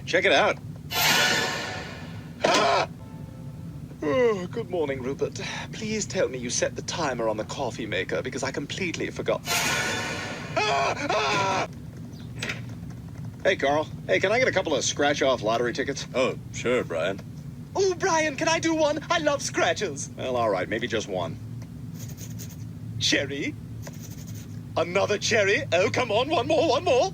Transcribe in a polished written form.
Check it out. Ah! Oh, good morning, Rupert. Please tell me you set the timer on the coffee maker because I completely forgot. Hey, Carl. Hey, can I get a couple of scratch-off lottery tickets? Oh, sure, Brian. Oh, Brian, can I do one? I love scratches. Well, all right. Maybe just one. Cherry? Another cherry? Oh, come on, one more.